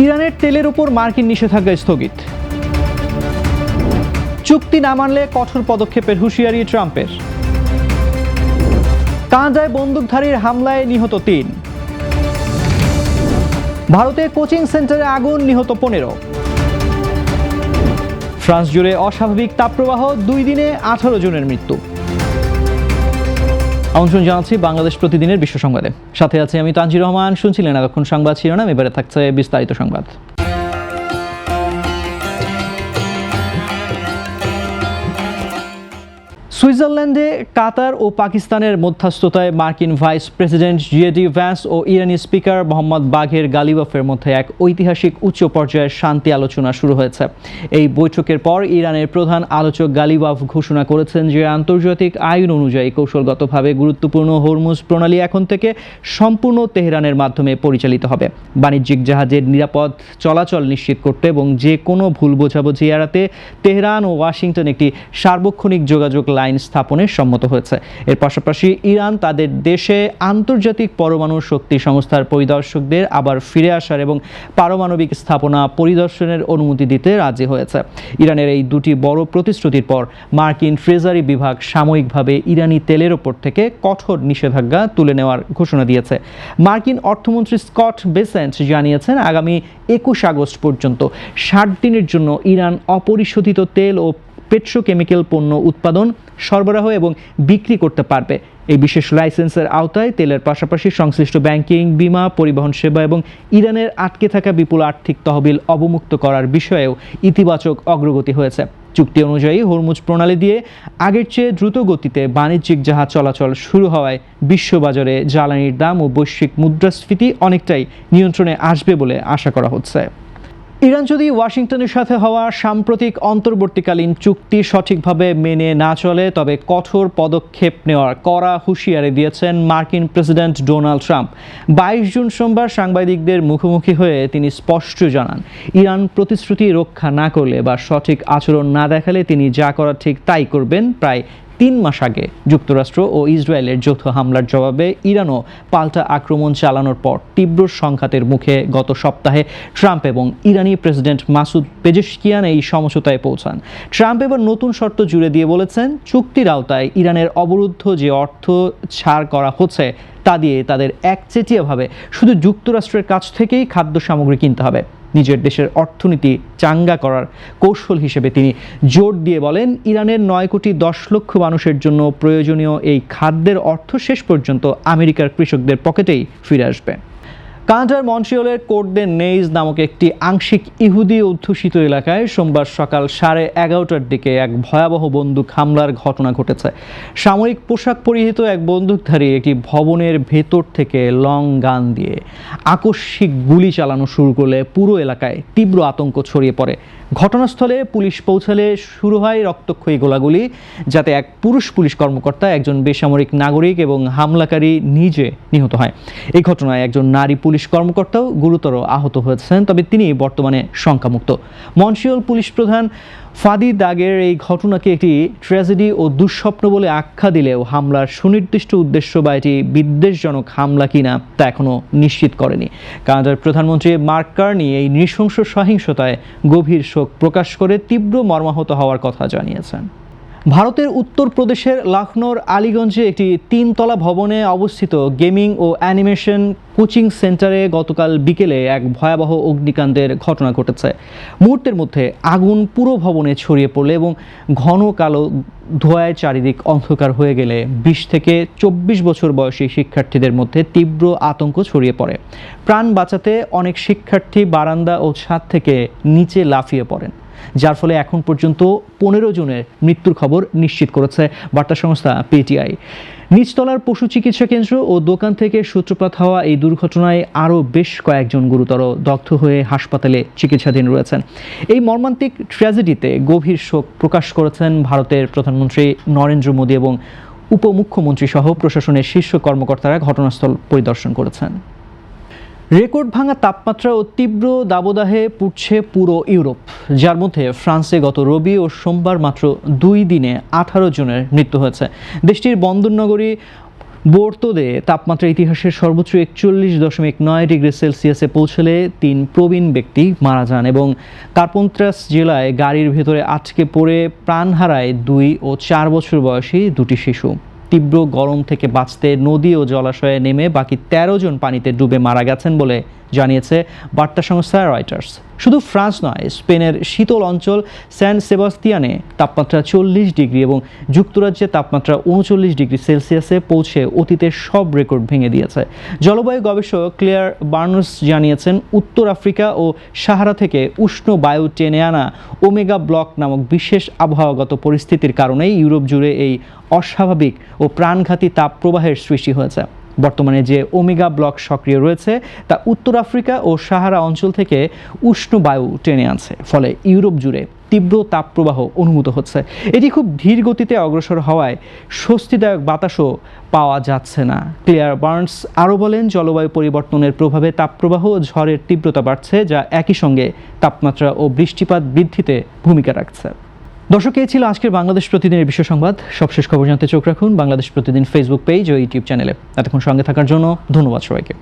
ইরানের তেলের উপর মার্কিন নিষেধাজ্ঞা স্থগিত। চুক্তি না মানলে কঠোর পদক্ষেপের হুঁশিয়ারি ট্রাম্পের। কানাডায় বন্দুকধারীর হামলায় নিহত ৩। ভারতে কোচিং সেন্টারে আগুন, নিহত ১৫। ফ্রান্স জুড়ে অস্বাভাবিক তাপপ্রবাহ, ২ দিনে ১৮ জনের মৃত্যু। আমন্ত্রণ জানাচ্ছি বাংলাদেশ প্রতিদিনের বিশ্ব সংবাদে। সাথে আছে আমি তানজির রহমান। শুনছিলেন এতক্ষণ সংবাদ শিরোনাম, এবারে থাকছে বিস্তারিত সংবাদ। সুইজারল্যান্ডে কাতার ও পাকিস্তানের মধ্যস্থতায় মার্কিন ভাইস প্রেসিডেন্ট জেডি ভ্যান্স ও ইরানি স্পিকার মোহাম্মদ বাঘের গালিবাফের মধ্যে এক ঐতিহাসিক উচ্চ পর্যায়ের শান্তি আলোচনা শুরু হয়েছে। এই বৈঠকের পর ইরানের প্রধান আলোচক গালিবাফ ঘোষণা করেছেন যে আন্তর্জাতিক আইন অনুযায়ী কৌশলগতভাবে গুরুত্বপূর্ণ হরমুজ প্রণালী এখন থেকে সম্পূর্ণ তেহরানের মাধ্যমে পরিচালিত হবে। বাণিজ্যিক জাহাজের নিরাপদ চলাচল নিশ্চিত করতে এবং যে কোনো ভুল বোঝাবুঝি এড়াতে তেহরান ও ওয়াশিংটন একটি সার্বক্ষণিক যোগাযোগ লাইন স্থাপনে সম্মত হয়েছে। এর পাশাপাশি ইরান তাদের দেশে আন্তর্জাতিক পরমাণু শক্তি সংস্থার পরিদর্শকদের আবার ফিরে আসার এবং পারমাণবিক স্থাপনা পরিদর্শনের অনুমতি দিতে রাজি হয়েছে। ইরানের এই দুটি বড় প্রতিশ্রুতির পর মার্কিন ট্রেজারি বিভাগ সাময়িকভাবে ইরানি তেলের ওপর থেকে কঠোর নিষেধাজ্ঞা তুলে নেওয়ার ঘোষণা দিয়েছে। মার্কিন অর্থমন্ত্রী স্কট বেসেন্ট জানিয়েছেন আগামী ২১ আগস্ট পর্যন্ত ৬০ দিনের জন্য ইরান অপরিশোধিত তেল ও পেট্রোকেমিক্যাল পণ্য উৎপাদন, সরবরাহ এবং বিক্রি করতে পারবে। এই বিশেষ লাইসেন্সের আওতায় তেলের পাশাপাশি সংশ্লিষ্ট ব্যাংকিং, বিমা, পরিবহন সেবা এবং ইরানের আটকে থাকা বিপুল আর্থিক তহবিল অবমুক্ত করার বিষয়েও ইতিবাচক অগ্রগতি হয়েছে। চুক্তি অনুযায়ী হরমুজ প্রণালী দিয়ে আগের চেয়ে দ্রুত গতিতে বাণিজ্যিক জাহাজ চলাচল শুরু হওয়ায় বিশ্ববাজারে জ্বালানির দাম ও বৈশ্বিক মুদ্রাস্ফীতি অনেকটাই নিয়ন্ত্রণে আসবে বলে আশা করা হচ্ছে। ইরান যদি ওয়াশিংটনের সাথে হওয়া সাম্প্রতিক অন্তর্বর্তীকালীন চুক্তি সঠিকভাবে মেনে না চলে তবে কঠোর পদক্ষেপ নেওয়ার কড়া হুঁশিয়ারি দিয়েছেন মার্কিন প্রেসিডেন্ট ডোনাল্ড ট্রাম্প। ২২ জুন সোমবার সাংবাদিকদের মুখোমুখি হয়ে তিনি স্পষ্ট জানান, ইরান প্রতিশ্রুতি রক্ষা না করলে বা সঠিক আচরণ না দেখালে তিনি যা করার ঠিক তাই করবেন। প্রায় ৩ মাস আগে যুক্তরাষ্ট্র ও ইসরায়েলের যৌথ হামলার জবাবে ইরানও পাল্টা আক্রমণ চালানোর পর তীব্র সংঘাতের মুখে গত সপ্তাহে ট্রাম্প এবং ইরানি প্রেসিডেন্ট মাসুদ পেজেশকিয়ান এই সমঝোতায় পৌঁছান। ট্রাম্প এবার নতুন শর্ত জুড়ে দিয়ে বলেছেন, চুক্তির আওতায় ইরানের অবরুদ্ধ যে অর্থ ছাড় করা হচ্ছে তা দিয়ে তাদের একচেটিয়াভাবে শুধু যুক্তরাষ্ট্রের কাছ থেকেই খাদ্য সামগ্রী কিনতে হবে। নিজের দেশের অর্থনীতি চাঙ্গা করার কৌশল হিসেবে তিনি জোর দিয়ে বলেন, ইরানের ৯ কোটি ১০ লক্ষ মানুষের জন্য প্রয়োজনীয় এই খাদ্যের অর্থ শেষ পর্যন্ত আমেরিকার কৃষকদের পকেটেই ফিরে আসবে। কানাডার মন্ট্রিয়লের কোর্ট দে নেইজ নামক একটি আংশিক ইহুদি অধ্যুষিত এলাকায় সোমবার সকাল 11:30টার দিকে এক ভয়াবহ বন্দুক হামলার ঘটনা ঘটেছে। সামরিক পোশাক পরিহিত এক বন্দুকধারী একটি ভবনের ভেতর থেকে লং গান দিয়ে আকস্মিক গুলি চালানো শুরু করলে পুরো এলাকায় তীব্র আতঙ্ক ছড়িয়ে পড়ে। ঘটনাস্থলে পুলিশ পৌঁছালে শুরু হয় রক্তক্ষয়ী গোলাগুলি, যাতে এক পুরুষ পুলিশ কর্মকর্তা, একজন বেসামরিক নাগরিক এবং হামলাকারী নিজে নিহত হয়। এই ঘটনায় একজন নারী পুলিশ কর্মকর্তাও গুরুতর আহত হয়েছেন, তবে তিনি বর্তমানে শঙ্কামুক্ত। মন্ট্রিয়ল পুলিশ প্রধান ফাদি দাগের এই ঘটনাকে একটি ট্র্যাজেডি ও দুঃস্বপ্ন বলে আখ্যা দিলেও হামলার সুনির্দিষ্ট উদ্দেশ্য বা এটি বিদ্বেষজনক হামলা কিনা তা এখনও নিশ্চিত করেনি। কানাডার প্রধানমন্ত্রী মার্ক কার্নি এই নৃশংস সহিংসতায় গভীর শোক প্রকাশ করে তীব্র মর্মাহত হওয়ার কথা জানিয়েছেন। ভারতের উত্তরপ্রদেশের লখনৌর আলীগঞ্জে একটি 3 তলা ভবনে অবস্থিত গেমিং ও অ্যানিমেশন কোচিং সেন্টারে গতকাল বিকেলে এক ভয়াবহ অগ্নিকাণ্ডের ঘটনা ঘটেছে। মুহূর্তের মধ্যে আগুন পুরো ভবনে ছড়িয়ে পড়লে এবং ঘন কালো ধোঁয়ায় চারিদিক অন্ধকার হয়ে গেলে ২০ থেকে ২৪ বছর বয়সী শিক্ষার্থীদের মধ্যে তীব্র আতঙ্ক ছড়িয়ে পড়ে। প্রাণ বাঁচাতে অনেক শিক্ষার্থী বারান্দা ও ছাদ থেকে নিচে লাফিয়ে পড়েন, যার ফলে এখন পর্যন্ত ১৫ জনের মৃত্যুর খবর নিশ্চিত করেছে বার্তা সংস্থা পিটিআই। নিচতলার পশু চিকিৎসা কেন্দ্র ও দোকান থেকে সূত্রপাত হওয়া এই দুর্ঘটনায় আরও বেশ কয়েকজন গুরুতর দগ্ধ হয়ে হাসপাতালে চিকিৎসাধীন রয়েছেন। এই মর্মান্তিক ট্র্যাজেডিতে গভীর শোক প্রকাশ করেছেন ভারতের প্রধানমন্ত্রী নরেন্দ্র মোদী এবং উপমুখ্যমন্ত্রী সহ প্রশাসনের শীর্ষ কর্মকর্তারা ঘটনাস্থল পরিদর্শন করেছেন। রেকর্ড ভাঙা তাপমাত্রা ও তীব্র দাবদাহে পুড়ছে পুরো ইউরোপ, যার মধ্যে ফ্রান্সে গত রবি ও সোমবার মাত্র 2 দিনে 18 জনের মৃত্যু হয়েছে। দেশটির বন্দরনগরী বোর্তোদে তাপমাত্রা ইতিহাসের সর্বোচ্চ 41.9 ডিগ্রি সেলসিয়াসে পৌঁছলে 3 প্রবীণ ব্যক্তি মারা যান এবং কার্পেন্ট্রাস জেলায় গাড়ির ভেতরে আটকে পড়ে প্রাণ হারায় 2 ও 4 বছর বয়সী দুটি শিশু। তীব্র গরম থেকে বাঁচতে নদী ও জলাশয়ে নেমে বাকি 13 জন পানিতে ডুবে মারা গেছেন বলে জানিয়েছে বার্তা সংস্থা রয়টার্স। শুধু ফ্রান্স নয়, স্পেনের শীতল অঞ্চল সেন্ট সেবাস্তিয়ানে তাপমাত্রা 40 ডিগ্রি এবং যুক্তরাজ্যে তাপমাত্রা 39 ডিগ্রি সেলসিয়াসে পৌঁছে অতীতের সব রেকর্ড ভেঙে দিয়েছে। জলবায়ু গবেষক ক্লেয়ার বার্নস জানিয়েছেন, উত্তর আফ্রিকা ও সাহারা থেকে উষ্ণ বায়ু টেনে আনা ওমেগা ব্লক নামক বিশেষ আবহাওয়াগত পরিস্থিতির কারণেই ইউরোপ জুড়ে এই অস্বাভাবিক ও প্রাণঘাতী তাপ প্রবাহের সৃষ্টি হয়েছে। বর্তমানে যে ওমেগা ব্লক সক্রিয় রয়েছে তা উত্তর আফ্রিকা ও সাহারা অঞ্চল থেকে উষ্ণ বায়ু টেনে আনছে, ফলে ইউরোপ জুড়ে তীব্র তাপপ্রবাহ অনুভূত হচ্ছে। এটি খুব ধীর গতিতে অগ্রসর হওয়ায় স্বস্তিদায়ক বাতাসও পাওয়া যাচ্ছে না। ক্লেয়ার বার্নস আরও বলেন, জলবায়ু পরিবর্তনের প্রভাবে তাপপ্রবাহ ও ঝড়ের তীব্রতা বাড়ছে, যা একই সঙ্গে তাপমাত্রা ও বৃষ্টিপাত বৃদ্ধিতে ভূমিকা রাখছে। দর্শক, এই ছিল আজকের বাংলাদেশ প্রতিদিনের বিশ্ব সংবাদ। সবশেষ খবর জানতে চোখ রাখুন বাংলাদেশ প্রতিদিন ফেসবুক পেজ ও ইউটিউব চ্যানেলে। এতক্ষণ সঙ্গে থাকার জন্য ধন্যবাদ সবাইকে।